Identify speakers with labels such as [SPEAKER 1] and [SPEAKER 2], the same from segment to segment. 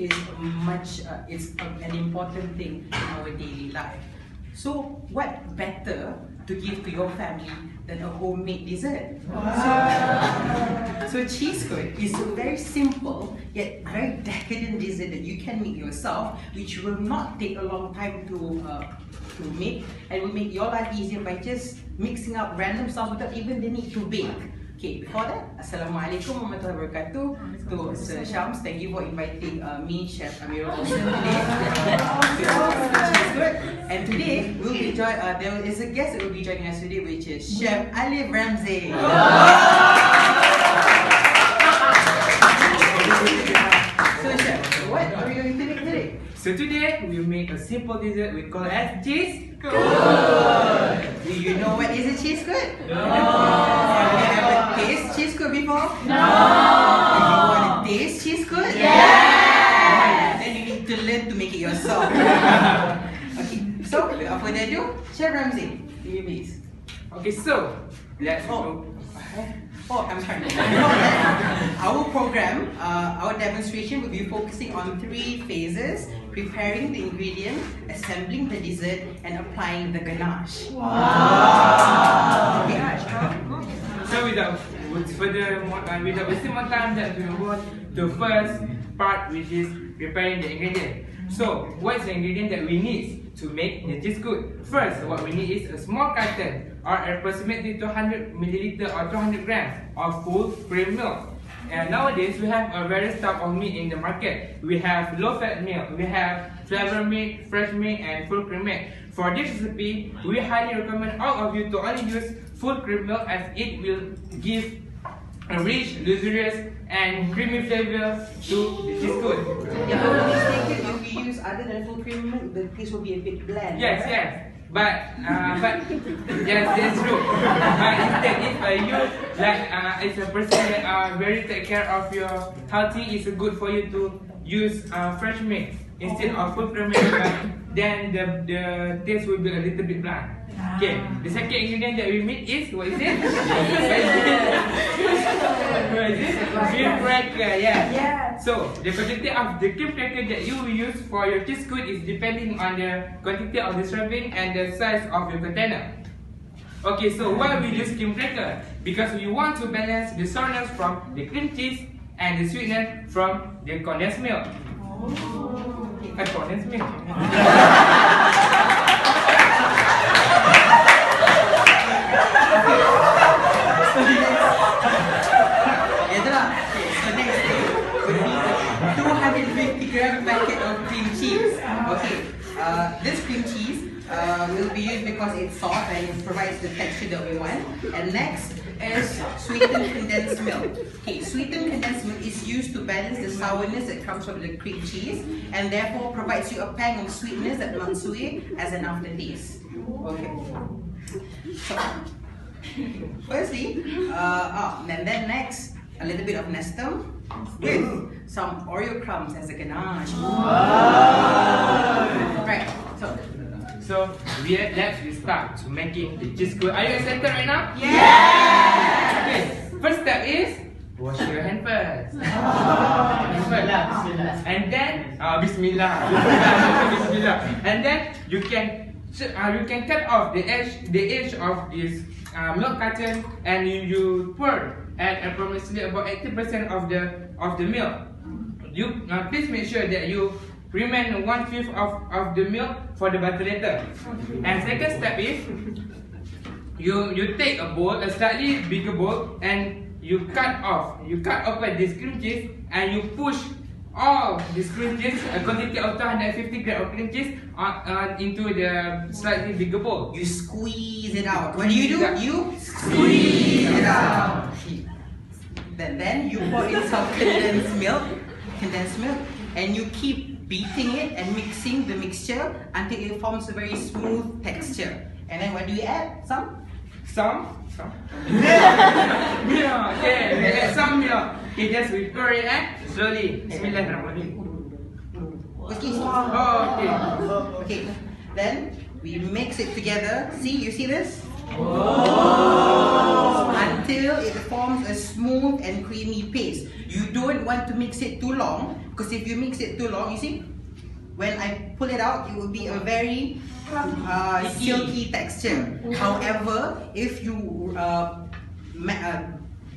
[SPEAKER 1] is it's an important thing in our daily life. So what better to give to your family than a homemade dessert? So Cheesekut is a very simple yet very decadent dessert that you can make yourself, which will not take a long time to make, and will make your life easier by just mixing up random stuff without even the need to bake. Okay, before that, Assalamualaikum warahmatullahi wabarakatuh. To Sir Shams, thank you for inviting me, Chef Amirrul, today to Cheesekut. And today we'll be there is a guest that will be joining us today, which is Chef Alif Ramsey. So Chef, what are we going to make today?
[SPEAKER 2] So today we make a simple dessert we call as Cheesekut.
[SPEAKER 1] Do you know what is a Cheesekut?
[SPEAKER 2] No.
[SPEAKER 1] Have you ever tasted Cheesekut before?
[SPEAKER 3] No.
[SPEAKER 1] Do you want to taste Cheesekut?
[SPEAKER 3] Yes.
[SPEAKER 1] Then you need to learn to make it yourself. Okay, so without further ado, Chef Ramsey, please.
[SPEAKER 2] Okay, so let's go.
[SPEAKER 1] I'm sorry. Our program, our demonstration will be focusing on 3 phases: preparing the ingredients, assembling the dessert, and applying the ganache.
[SPEAKER 3] Wow!
[SPEAKER 1] Okay.
[SPEAKER 2] So without wasting more time, let's move on to the first part, which is preparing the ingredient. So what is the ingredient that we need to make the Cheesekut? First, what we need is a small carton, or approximately 200 milliliter or 200 grams of full cream milk. And nowadays we have a various type of milk in the market. We have low-fat milk, we have flavor milk, fresh milk, and full cream milk. For this recipe, we highly recommend all of you to only use full cream milk, as it will give a rich, luxurious, and creamy flavor to the Cheesekut.
[SPEAKER 1] If I'm not mistaken, if we use other than full cream milk, the taste will be a bit bland.
[SPEAKER 2] Yes, yes. But yes, that's true. But instead, if you as a person that very take care of your healthy, it's good for you to use fresh milk instead of full cream milk. Then the taste will be a little bit bland. Okay, the second ingredient that we make is, what is it? What is it? Cream cracker, yeah. So the quantity of the cream cracker that you will use for your Cheesekut is depending on the quantity of the serving and the size of your container. Okay, so why we use cream cracker? Because we want to balance the sourness from the cream cheese and the sweetness from the condensed milk. Condensed milk.
[SPEAKER 1] So next thing would be 250 gram packet of cream cheese. Okay, this cream cheese will be used because it's soft and it provides the texture that we want. And next is sweetened condensed milk. Okay, sweetened condensed milk is used to balance the sourness that comes from the cream cheese, and therefore provides you a pang of sweetness that matsui as an aftertaste. Okay. So, firstly, and then next, a little bit of nestum with some Oreo crumbs as a ganache. Right.
[SPEAKER 2] So let's start to making the Cheesekut. Are you excited right now?
[SPEAKER 3] Yes!
[SPEAKER 2] Okay. First step is wash your hand first. And then Bismillah. Bismillah. And then you can cut off the edge of this milk carton, and you pour at approximately about 80% of the milk. You please make sure that you remain 1/5 of the milk for the butter later. And second step is you take a bowl, a slightly bigger bowl, and you cut open this cream cheese, and you push all this cream cheese, a quantity of 250 grams of cream cheese, into the slightly bigger bowl.
[SPEAKER 1] You squeeze it out. What do? You squeeze it out. Then you pour in some condensed milk, and you keep beating it and mixing the mixture until it forms a very smooth texture. And then what do you add? Some
[SPEAKER 2] milk. Okay, we add some milk. Okay, just we pour it slowly. Bismillahirrahmanirrahim.
[SPEAKER 1] Okay. Okay. Then we mix it together. See, you see this? Until it forms a smooth and creamy paste. You don't want to mix it too long, Because if you mix it too long, you see, when I pull it out, it will be a very silky texture. However, if you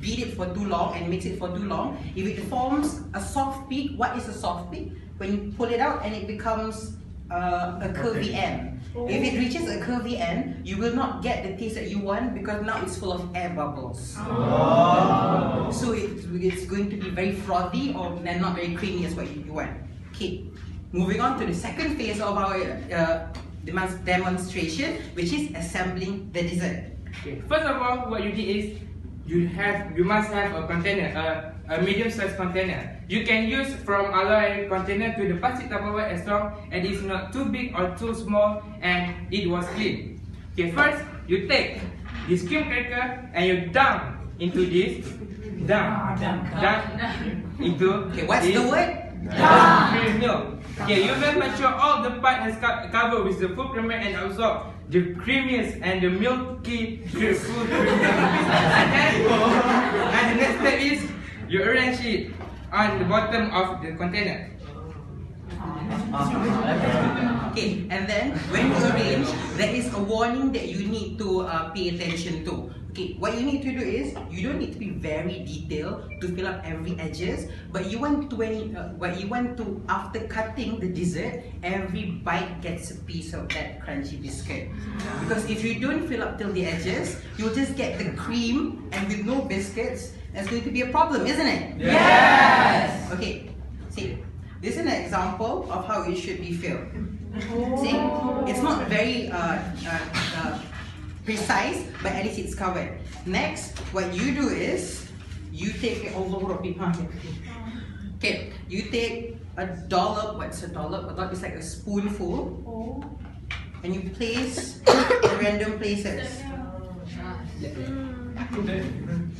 [SPEAKER 1] beat it for too long and mix it for too long, if it forms a soft peak, what is a soft peak? When you pull it out and it becomes a curvy end. If it reaches a curvy end, you will not get the taste that you want because now it's full of air bubbles. Oh. So it's going to be very frothy or not very creamy as what you want. Okay, moving on to the second phase of our demonstration, which is assembling the dessert.
[SPEAKER 2] Okay. First of all, what you need is you must have a container, a medium-sized container. You can use from alloy container to the plastic Tupperware as long as it's not too big or too small and it was clean. Okay, first you take this cream cracker and you dump into this. Dump into.
[SPEAKER 1] Okay, what's
[SPEAKER 2] this
[SPEAKER 1] the word?
[SPEAKER 2] Cream milk. Okay, you must make sure all the part is covered with the food creamer and absorb the creamiest and the milky food creamer. And the next step is you arrange it on the bottom of the container.
[SPEAKER 1] Okay, and then when you arrange, there is a warning that you need to pay attention to. Okay, what you need to do is, you don't need to be very detailed to fill up every edges, but you want to after cutting the dessert, every bite gets a piece of that crunchy biscuit. Because if you don't fill up till the edges, you'll just get the cream and with no biscuits, that's going to be a problem, isn't it?
[SPEAKER 3] Yes!
[SPEAKER 1] Okay, see, this is an example of how it should be filled. See, it's not very precise, but at least it's covered. Next, what you do is, you take okay, you take a dollop. What's a dollop? A dollop is like a spoonful, and you place in random places.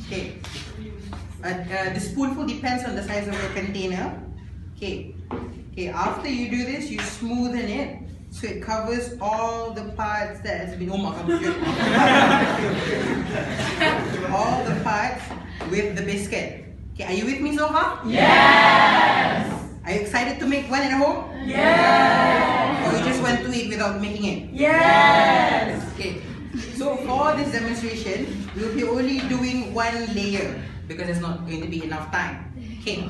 [SPEAKER 1] Okay. The spoonful depends on the size of your container. Okay. Okay. After you do this, you smoothen it so it covers all the parts that has been all the parts with the biscuit. Okay. Are you with me so far?
[SPEAKER 3] Yes!
[SPEAKER 1] Are you excited to make one at home?
[SPEAKER 3] Yes!
[SPEAKER 1] Or you just want to eat without making it?
[SPEAKER 3] Yes!
[SPEAKER 1] Okay. So for this demonstration, we'll be only doing one layer because there's not going to be enough time. Okay.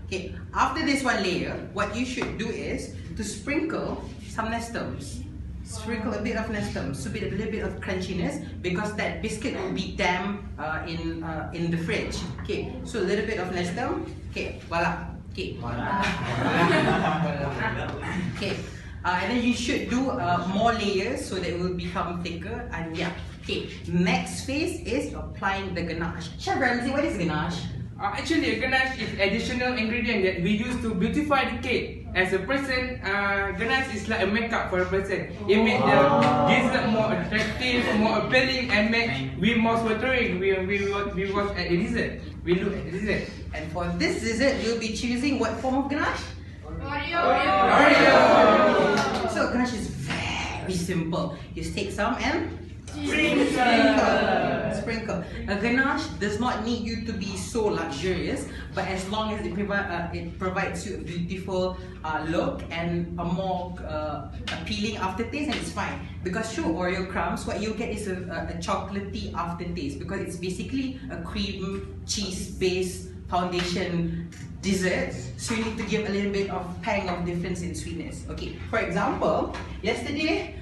[SPEAKER 1] Okay. After this one layer, what you should do is to sprinkle some nestums. Sprinkle a bit of nestums to be a little bit of crunchiness because that biscuit will be damp in the fridge. Okay. So a little bit of nestum. Okay. Voila. Okay. Okay. And then you should do more layers so that it will become thicker. And yeah, okay. Next phase is applying the ganache. Chef Ramsey, what is ganache?
[SPEAKER 2] Actually, a ganache is additional ingredient that we use to beautify the cake. As a person, ganache is like a makeup for a person. It makes the dessert more attractive, more appealing, and make we more sweltering. We watch at the dessert. We look at the dessert.
[SPEAKER 1] And for this dessert, you'll be choosing what form of ganache?
[SPEAKER 3] Oreo!
[SPEAKER 1] So ganache is very simple. You just take some and sprinkle. A ganache does not need you to be so luxurious, but as long as it provides you a beautiful look and a more appealing aftertaste, and it's fine. Because through Oreo crumbs, what you'll get is a chocolatey aftertaste because it's basically a cream cheese based foundation dessert, so you need to give a little bit of pang of difference in sweetness. Okay, for example, yesterday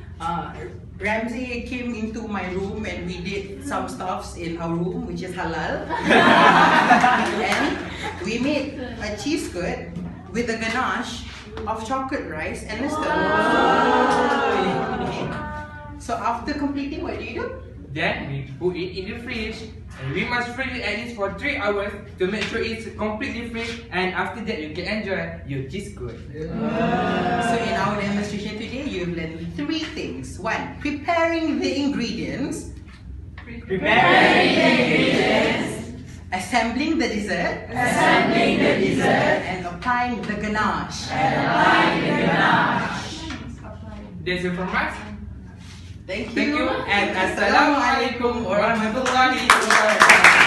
[SPEAKER 1] Ramsey came into my room and we did some stuffs in our room which is halal and we made a cheesekut with a ganache of chocolate rice and nestum. So after completing, what do you do?
[SPEAKER 2] Then we put it in the fridge and we must freeze it at least for 3 hours to make sure it's completely fresh, and after that you can enjoy your cheesekut.
[SPEAKER 1] So in our demonstration today, you've learned 3 things. 1. Preparing the ingredients. Assembling the dessert. And applying the ganache.
[SPEAKER 2] That's it from us.
[SPEAKER 1] Thank
[SPEAKER 2] Thank
[SPEAKER 1] you.
[SPEAKER 2] you and Assalamualaikum warahmatullahi wabarakatuh.